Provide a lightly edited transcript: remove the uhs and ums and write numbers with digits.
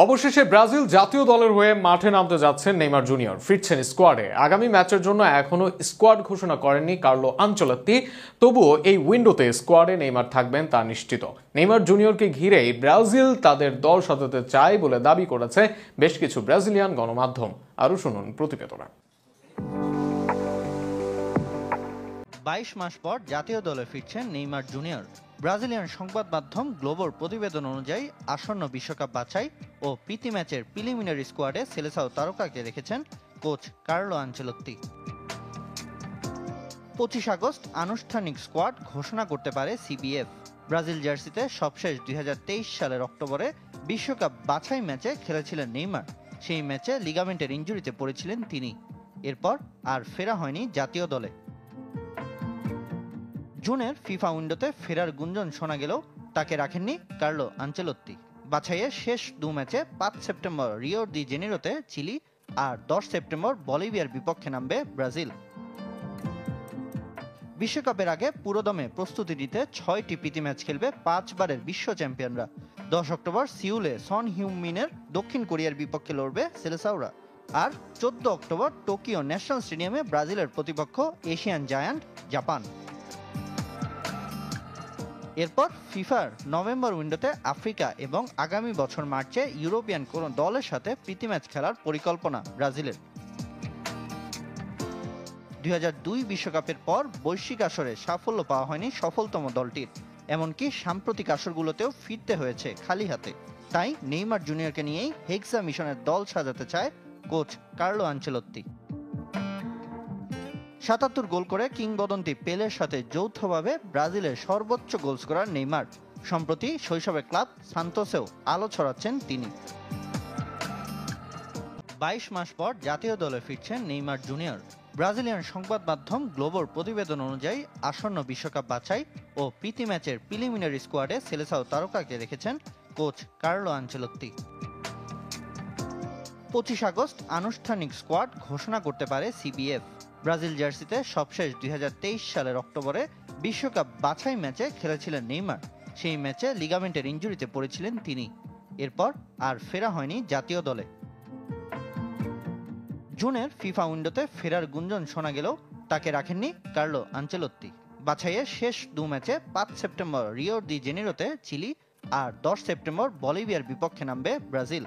অবশেষে ব্রাজিল জাতীয় দলের হয়ে মাঠে নামতে যাচ্ছেন নেইমার জুনিয়র। ফিরছেন স্কোয়াডে। আগামী ম্যাচের জন্য এখনো স্কোয়াড ঘোষণা করেননি কার্লো আনচেলত্তি। তবুও এই উইন্ডোতে স্কোয়াডে নেইমার থাকবেন তা নিশ্চিত। নেইমার জুনিয়রকে ঘিরেই ব্রাজিল তাদের দল সাজাতে চায় বলে দাবি করেছে বেশ কিছু ব্রাজিলিয়ান গণমাধ্যম। আরও শুনুন প্রতিবেদনে। ২২ মাস পর জাতীয় দলে ফিরছেন নেইমার জুনিয়র। ব্রাজিলিয়ান সংবাদ মাধ্যম গ্লোবোর প্রতিবেদন অনুযায়ী আসন্ন বিশ্বকাপ বাছাই ও প্রীতি ম্যাচের প্রিলিমিনারি স্কোয়াডে সেলেসাও তারকাকে রেখেছেন কোচ কার্লো আনচেলত্তি। ২৫ আগস্ট আনুষ্ঠানিক স্কোয়াড ঘোষণা করতে পারে সিবিএফ। ব্রাজিল জার্সিতে সবশেষ ২০২৩ সালের অক্টোবরে বিশ্বকাপ বাছাই ম্যাচে খেলেছিলেন নেইমার। সেই ম্যাচে লিগামেন্টের ইনজুরিতে পড়েছিলেন তিনি। এরপর আর ফেরা হয়নি জাতীয় দলে। জুনের ফিফা উইন্ডোতে ফেরার গুঞ্জন শোনা গেলেও তাকে রাখেননি কার্লো আনচেলত্তি। বাছাইয়ের শেষ দু ম্যাচে ৫ সেপ্টেম্বর রিও ডি জেনেরোতে চিলি আর ১০ সেপ্টেম্বর বলিভিয়ার বিপক্ষে নামবে ব্রাজিল। বিশ্বকাপের আগে পুরোদমে প্রস্তুতি নিতে ৬টি প্রীতি ম্যাচ খেলবে ৫ বারের বিশ্ব চ্যাম্পিয়নরা। ১০ অক্টোবর সিউলে সন হিউমিনের দক্ষিণ কোরিয়ার বিপক্ষে লড়বে সেলেসাওরা। আর ১৪ অক্টোবর টোকিও ন্যাশনাল স্টেডিয়ামে ব্রাজিলের প্রতিপক্ষ এশিয়ান জায়ান্ট জাপান। এরপর ফিফার নভেম্বর উইন্ডোতে আফ্রিকা এবং আগামী বছর মার্চে ইউরোপিয়ান কোন দলের সাথে প্রীতি ম্যাচ খেলার পরিকল্পনা ব্রাজিলের। ২০০২ বিশ্বকাপের পর বৈশ্বিক আসরে সাফল্য পাওয়া হয়নি সফলতম দলটির। এমনকি সাম্প্রতিক আসরগুলোতেও ফিরতে হয়েছে খালি হাতে। তাই নেইমার জুনিয়রকে নিয়েই হেক্সা মিশনের দল সাজাতে চায় কোচ কার্লো আনচেলত্তি। ৭৭ গোল করে কিংবদন্তি পেলের সাথে যৌথভাবে ব্রাজিলের সর্বোচ্চ গোল স্কোরার নেইমার। সম্প্রতি শৈশবের ক্লাব সান্তোসেও আলো ছড়াচ্ছেন তিনি। ২২ মাস পর জাতীয় দলে ফিরছেন নেইমার জুনিয়র। ব্রাজিলিয়ান সংবাদ মাধ্যম গ্লোবোর প্রতিবেদন অনুযায়ী আসন্ন বিশ্বকাপ বাছাই ও প্রীতি ম্যাচের প্রিলিমিনারি স্কোয়াডে সেলেসাও তারকাকে রেখেছেন কোচ কার্লো আনচেলত্তি। ২৫ আগস্ট আনুষ্ঠানিক স্কোয়াড ঘোষণা করতে পারে সিবিএফ। ব্রাজিল জার্সিতে সবশেষ ২০২৩ সালের অক্টোবরে বিশ্বকাপ বাছাই ম্যাচে খেলেছিলেন নেইমার। সেই ম্যাচে লিগামেন্টের ইনজুরিতে পড়েছিলেন তিনি। এরপর আর ফেরা হয়নি জাতীয় দলে। জুনের ফিফা উইন্ডোতে ফেরার গুঞ্জন শোনা গেলেও তাকে রাখেননি কার্লো আনচেলত্তি। বাছাইয়ের শেষ দু ম্যাচে ৫ সেপ্টেম্বর রিও ডি জেনেরোতে চিলি আর ১০ সেপ্টেম্বর বলিভিয়ার বিপক্ষে নামবে ব্রাজিল।